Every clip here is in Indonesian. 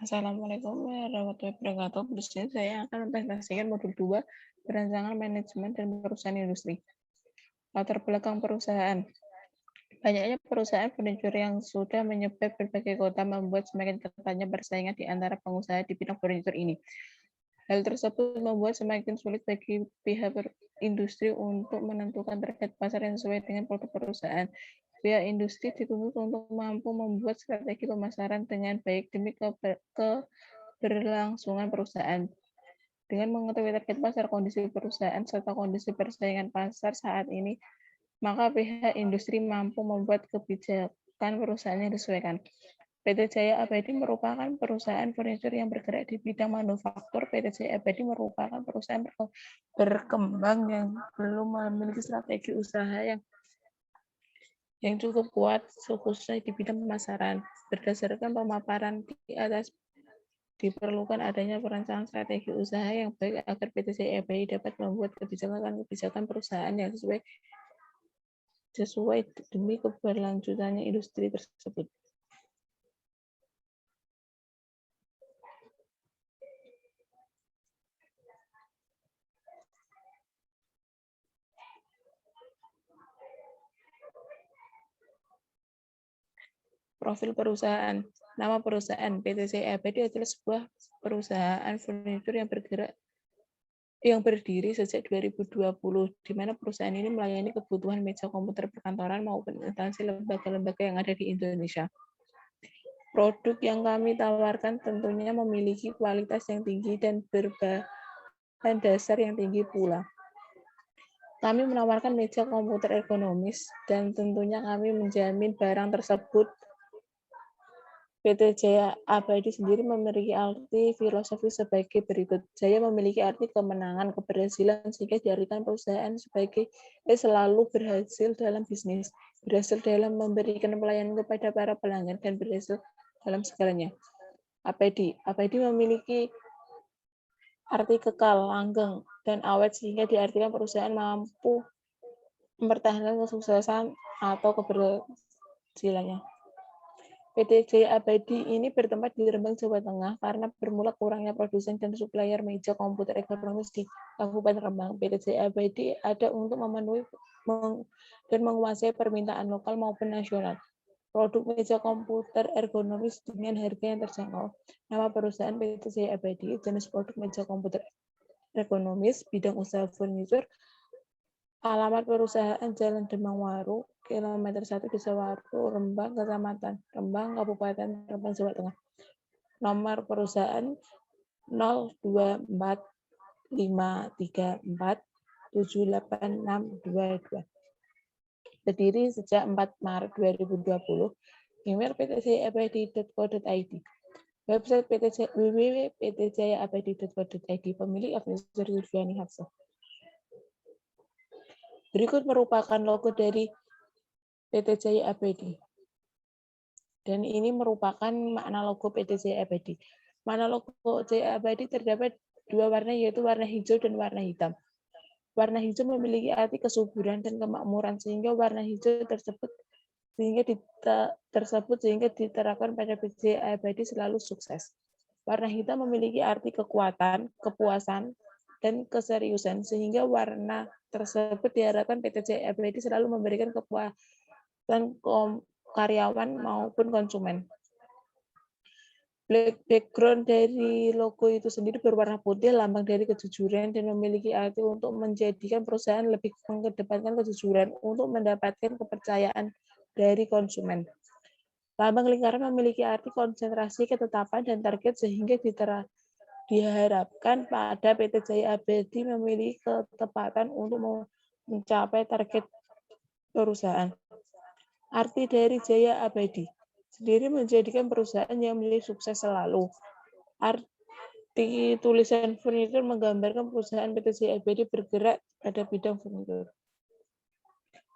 Assalamualaikum warahmatullahi wabarakatuh. Di sini saya akan mempresentasikan modul 2, perancangan manajemen dan perusahaan industri. Latar belakang perusahaan. Banyaknya perusahaan furniture yang sudah menyebar berbagai kota membuat semakin ketatnya persaingan di antara pengusaha di bidang furniture ini. Hal tersebut membuat semakin sulit bagi pihak industri untuk menentukan target pasar yang sesuai dengan produk perusahaan. Pihak industri dituntut untuk mampu membuat strategi pemasaran dengan baik demi keberlangsungan perusahaan. Dengan mengetahui target pasar, kondisi perusahaan, serta kondisi persaingan pasar saat ini, maka pihak industri mampu membuat kebijakan perusahaan yang disesuaikan. PT Jaya Abadi merupakan perusahaan furniture yang bergerak di bidang manufaktur. PT Jaya Abadi merupakan perusahaan berkembang yang belum memiliki strategi usaha yang cukup kuat, khususnya di bidang pemasaran. Berdasarkan pemaparan di atas, diperlukan adanya perencanaan strategi usaha yang baik agar PT Jaya Abadi dapat membuat kebijakan perusahaan yang sesuai demi keberlanjutannya industri tersebut. Profil perusahaan. Nama perusahaan PT Jaya Abadi adalah sebuah perusahaan furniture yang berdiri sejak 2020, di mana perusahaan ini melayani kebutuhan meja komputer perkantoran maupun instansi lembaga-lembaga yang ada di Indonesia. Produk yang kami tawarkan tentunya memiliki kualitas yang tinggi dan berbahan dasar yang tinggi pula. Kami menawarkan meja komputer ergonomis dan tentunya kami menjamin barang tersebut. PT Jaya Abadi sendiri memiliki arti filosofi sebagai berikut. Jaya memiliki arti kemenangan, keberhasilan, sehingga diartikan perusahaan sebagai selalu berhasil dalam bisnis, berhasil dalam memberikan pelayanan kepada para pelanggan, dan berhasil dalam segalanya. Abadi memiliki arti kekal, langgeng, dan awet, sehingga diartikan perusahaan mampu mempertahankan kesuksesan atau keberhasilannya. PT Jaya Abadi ini bertempat di Rembang, Jawa Tengah karena bermula kurangnya produsen dan supplier meja komputer ergonomis di Kabupaten Rembang. PT Jaya Abadi ada untuk memenuhi dan menguasai permintaan lokal maupun nasional. Produk meja komputer ergonomis dengan harga yang terjangkau. Nama perusahaan PT Jaya Abadi, jenis produk meja komputer ergonomis, bidang usaha furniture, alamat perusahaan Jalan Demang Waru, kilometer 1 Desa Waru, Rembang, Kecamatan Rembang, Kabupaten Rembang, Jawa Tengah. Nomor perusahaan 024534786622. Berdiri sejak 4 Maret 2020. Email ptjayabadi.co.id. Website www.ptjayaabadi.co.id. Pemilik Afnisar Yudhiani Hafsah. Berikut merupakan logo dari PT Jaya Abadi. Dan ini merupakan makna logo PT Jaya Abadi. Makna logo Jaya Abadi terdapat dua warna, yaitu warna hijau dan warna hitam. Warna hijau memiliki arti kesuburan dan kemakmuran, sehingga warna hijau tersebut diterapkan pada PT Jaya Abadi selalu sukses. Warna hitam memiliki arti kekuatan, kepuasan, dan keseriusan, sehingga warna tersebut diharapkan PT Jaya Abadi selalu memberikan kepuasan karyawan maupun konsumen. Background dari logo itu sendiri berwarna putih, lambang dari kejujuran, dan memiliki arti untuk menjadikan perusahaan lebih mengedepankan kejujuran untuk mendapatkan kepercayaan dari konsumen. Lambang lingkaran memiliki arti konsentrasi, ketetapan, dan target, sehingga diharapkan pada PT Jaya Abadi memiliki ketepatan untuk mencapai target perusahaan. Arti dari Jaya Abadi sendiri menjadikan perusahaan yang menjadi sukses selalu. Arti tulisan furniture menggambarkan perusahaan PT Jaya Abadi bergerak pada bidang furniture.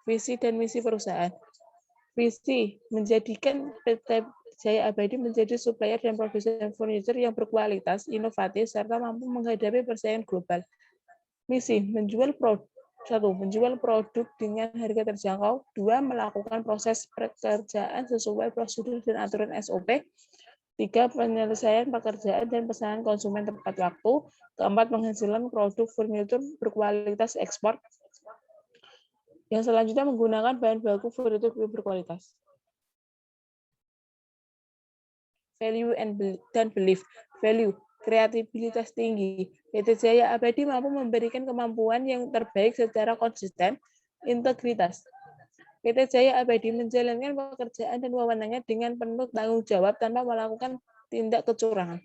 Visi dan misi perusahaan. Visi menjadikan PT Jaya Abadi menjadi supplier dan produsen furniture yang berkualitas, inovatif, serta mampu menghadapi persaingan global. Misi, menjual produk dengan harga terjangkau. 2, melakukan proses pekerjaan sesuai prosedur dan aturan SOP. 3. Penyelesaian pekerjaan dan pesanan konsumen tepat waktu. 4. Penghasilan produk furnitur berkualitas ekspor. Yang selanjutnya menggunakan bahan baku furnitur berkualitas. Value dan belief. Value, kreativitas tinggi. PT Jaya Abadi mampu memberikan kemampuan yang terbaik secara konsisten, integritas. PT Jaya Abadi menjalankan pekerjaan dan wewenangnya dengan penuh tanggung jawab tanpa melakukan tindak kecurangan.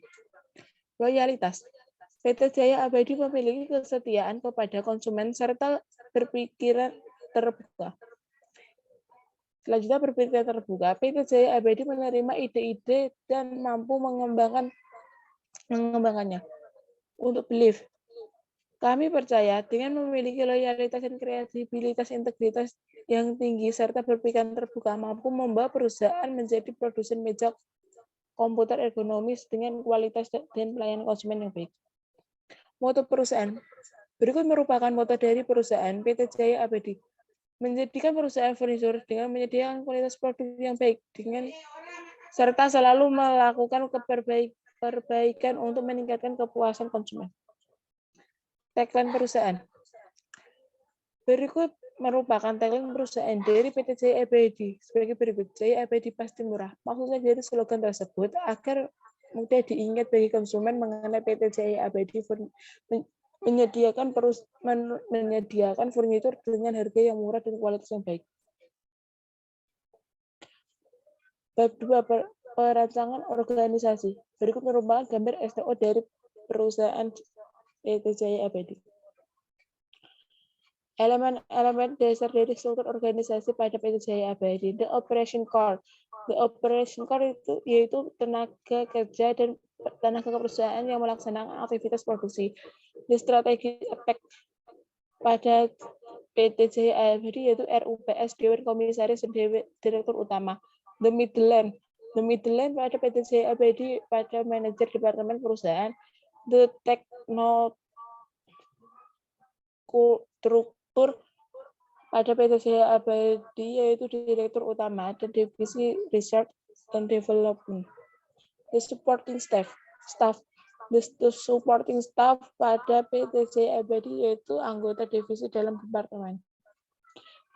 Loyalitas. PT Jaya Abadi memiliki kesetiaan kepada konsumen serta berpikiran terbuka. Selanjutnya berpikir terbuka, PT Jaya Abadi menerima ide-ide dan mampu mengembangkannya. Untuk belief, kami percaya dengan memiliki loyalitas dan kreativitas integritas yang tinggi serta berpikiran terbuka mampu membawa perusahaan menjadi produsen meja komputer ergonomis dengan kualitas dan pelayanan konsumen yang baik. Moto perusahaan. Berikut merupakan moto dari perusahaan PT Jaya Abadi. Menjadikan perusahaan furnitur dengan menyediakan kualitas produk yang baik dengan serta selalu melakukan perbaikan untuk meningkatkan kepuasan konsumen. Tagline perusahaan. Berikut merupakan tagline perusahaan dari PT Jaya Abadi sebagai berikut. Jaya Abadi pasti murah. Maksudnya dari slogan tersebut agar mudah diingat bagi konsumen mengenai PT Jaya Abadi menyediakan furnitur dengan harga yang murah dan kualitas yang baik. Bab 2, perancangan organisasi. Berikut merupakan gambar STO dari perusahaan PT Jaya Abadi. Elemen-elemen dasar dari struktur organisasi pada PT Jaya Abadi. The Operation Core. The Operation Core itu yaitu tenaga kerja dan tenaga perusahaan yang melaksanakan aktivitas produksi. The Strategic Effect pada PT Jaya Abadi yaitu RUPS, Dewan Komisaris dan Direktur Utama. The Middleland. The Middleland pada PT Jaya Abadi pada manajer departemen perusahaan. The Teknostruktur pada PT Jaya Abadi yaitu Direktur Utama dan Divisi Research and Development. The Supporting Staff. The supporting staff pada PT Jaya Abadi yaitu anggota divisi dalam departemen.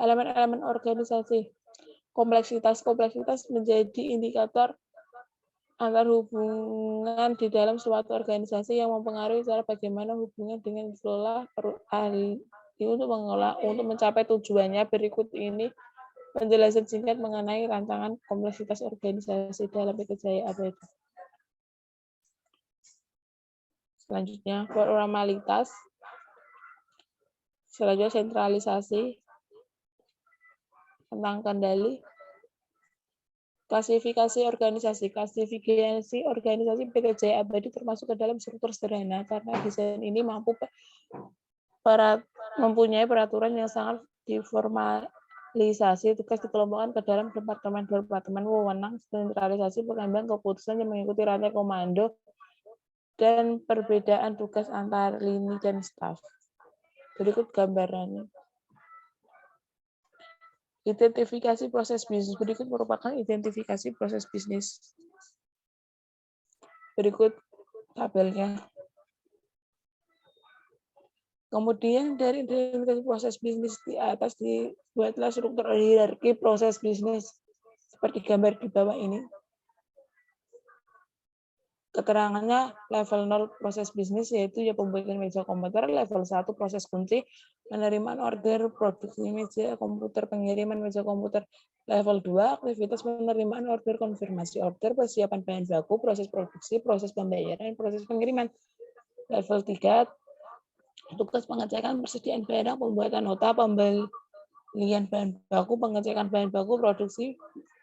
Elemen-elemen organisasi. Kompleksitas menjadi indikator antar hubungan di dalam suatu organisasi yang mempengaruhi cara bagaimana hubungan dengan dikelola ahli untuk mencapai tujuannya. Berikut ini penjelasan singkat mengenai rancangan kompleksitas organisasi dalam PT Jaya Abadi. Selanjutnya formalitas. Selanjutnya sentralisasi. Tentang kendali. Klasifikasi organisasi. Klasifikasi organisasi PT Jaya Abadi termasuk ke dalam struktur sederhana karena desain ini mempunyai peraturan yang sangat diformalisasi. Tugas dikelompokkan ke dalam departemen wewenang, sentralisasi, pengambilan keputusan yang mengikuti rantai komando dan perbedaan tugas antar lini dan staf. Berikut gambarannya. Identifikasi proses bisnis. Berikut merupakan identifikasi proses bisnis. Berikut tabelnya. Kemudian dari identifikasi proses bisnis di atas dibuatlah struktur hierarki proses bisnis seperti gambar di bawah ini. Keterangannya level 0 proses bisnis yaitu pembuatan meja komputer, level 1 proses kunci, penerimaan order, produksi meja komputer, pengiriman meja komputer, level 2 aktivitas penerimaan order, konfirmasi order, persiapan bahan baku, proses produksi, proses pembayaran, proses pengiriman, level 3 tugas pengecekan persediaan barang, pembuatan nota, pembelian bahan baku, pengecekan bahan baku, produksi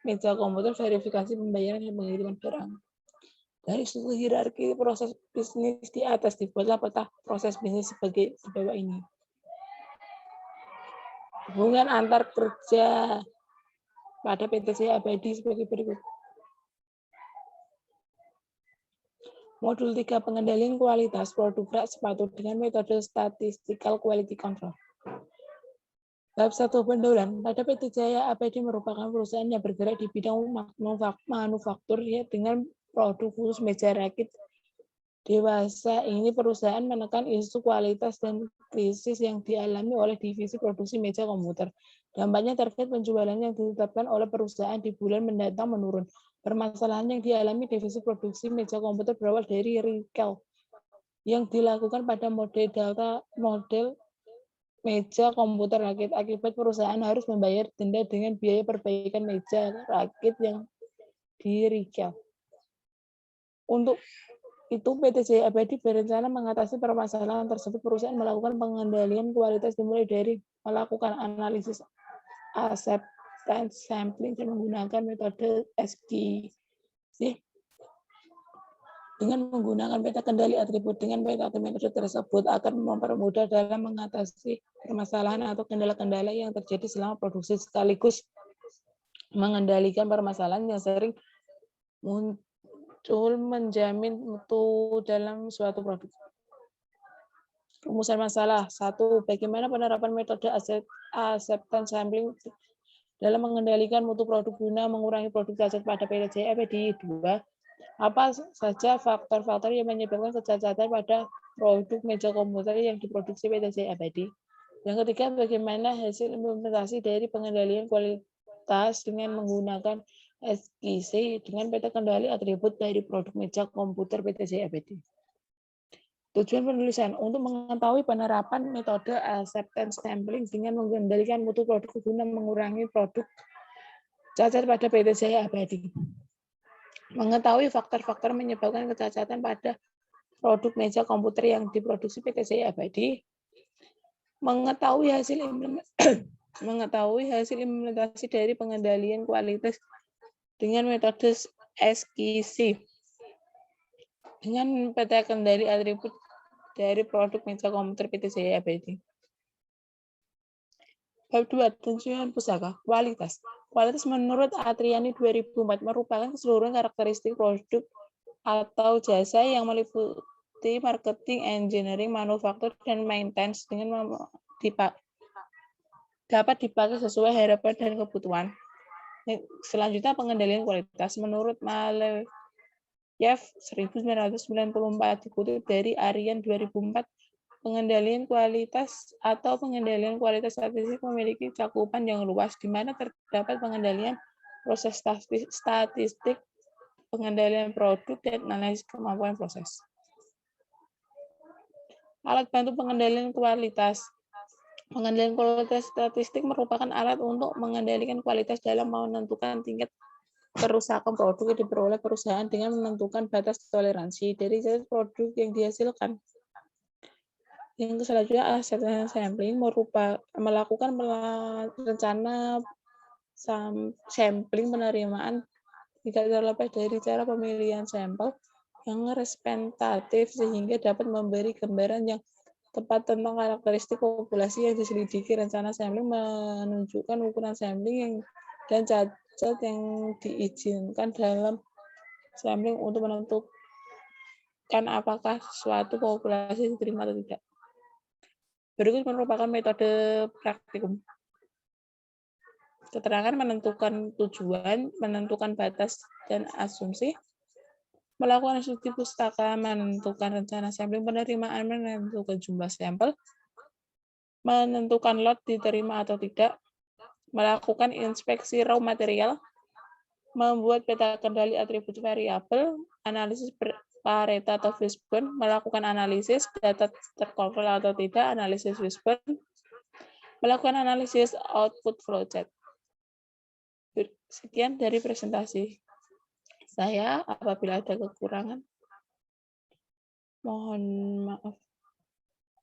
meja komputer, verifikasi pembayaran dan pengiriman barang. Dari struktur hierarki proses bisnis di atas dibuatlah peta proses bisnis sebagai di bawah ini. Hubungan antar kerja pada PT Jaya Abadi sebagai berikut. Modul 3 pengendalian kualitas produk rak sepatu dengan metode statistical quality control. Bab 1 pendolan. Pada PT Jaya Abadi merupakan perusahaan yang bergerak di bidang manufaktur dengan produk khusus meja rakit dewasa. Ini perusahaan menekan isu kualitas dan krisis yang dialami oleh divisi produksi meja komputer. Dampaknya target penjualan yang ditetapkan oleh perusahaan di bulan mendatang menurun. Permasalahan yang dialami divisi produksi meja komputer berawal dari recall yang dilakukan pada model meja komputer rakit. Akibat perusahaan harus membayar denda dengan biaya perbaikan meja rakit yang di-recall. Untuk itu, PT Jaya Abadi berencana mengatasi permasalahan tersebut. Perusahaan melakukan pengendalian kualitas dimulai dari melakukan analisis acceptance sampling dan menggunakan metode SQC. Dengan menggunakan peta kendali atribut, dengan metode tersebut akan mempermudah dalam mengatasi permasalahan atau kendala-kendala yang terjadi selama produksi, sekaligus mengendalikan permasalahan yang sering muncul, menjamin mutu dalam suatu produk. Rumusan masalah. 1. Bagaimana penerapan metode acceptance sampling dalam mengendalikan mutu produk guna mengurangi produk cacat pada PT Jaya Abadi? 2. Apa saja faktor-faktor yang menyebabkan kecacatan pada produk meja komputer yang diproduksi PT Jaya Abadi? Yang ketiga, bagaimana hasil implementasi dari pengendalian kualitas dengan menggunakan SQC dengan peta kendali atribut dari produk meja komputer PT Jaya Abadi? Tujuan penulisan untuk mengetahui penerapan metode acceptance sampling dengan mengendalikan mutu produk guna mengurangi produk cacat pada PT Jaya Abadi. Mengetahui faktor-faktor menyebabkan kecacatan pada produk meja komputer yang diproduksi PT Jaya Abadi. Mengetahui hasil implementasi dari pengendalian kualitas dengan metode SQC dengan peta kendali atribut dari produk meja komputer PT Jaya Abadi. Bab 2. Tujuan pusaka. Kualitas. Kualitas menurut Atriani 2004 merupakan keseluruhan karakteristik produk atau jasa yang meliputi marketing, engineering, manufaktur, dan maintenance dengan dapat dipakai sesuai harapan dan kebutuhan. Selanjutnya, pengendalian kualitas. Menurut Maleyev 1994 dikutip dari Aryan 2004, pengendalian kualitas atau pengendalian kualitas statistik memiliki cakupan yang luas, di mana terdapat pengendalian proses statistik, pengendalian produk, dan analisis kemampuan proses. Alat bantu pengendalian kualitas. Pengendalian kualitas statistik merupakan alat untuk mengendalikan kualitas dalam menentukan tingkat kerusakan produk yang diperoleh perusahaan dengan menentukan batas toleransi dari jenis produk yang dihasilkan. Yang selanjutnya, acceptance sampling melakukan rencana sampling penerimaan tidak terlepas dari cara pemilihan sampel yang representatif sehingga dapat memberi gambaran yang tepat tentang karakteristik populasi yang diselidiki. Rencana sampling menunjukkan ukuran sampling dan cacat yang diizinkan dalam sampling untuk menentukan apakah suatu populasi diterima atau tidak. Berikut merupakan metode praktikum. Keterangan menentukan tujuan, menentukan batas dan asumsi, melakukan studi pustaka, menentukan rencana sampling penerimaan, menentukan jumlah sampel, menentukan lot diterima atau tidak, melakukan inspeksi raw material, membuat peta kendali atribut variabel, analisis Pareto atau Fishbone, melakukan analisis data terkontrol atau tidak, analisis Fishbone, melakukan analisis output flowchart. Sekian dari presentasi saya. Apabila ada kekurangan, mohon maaf.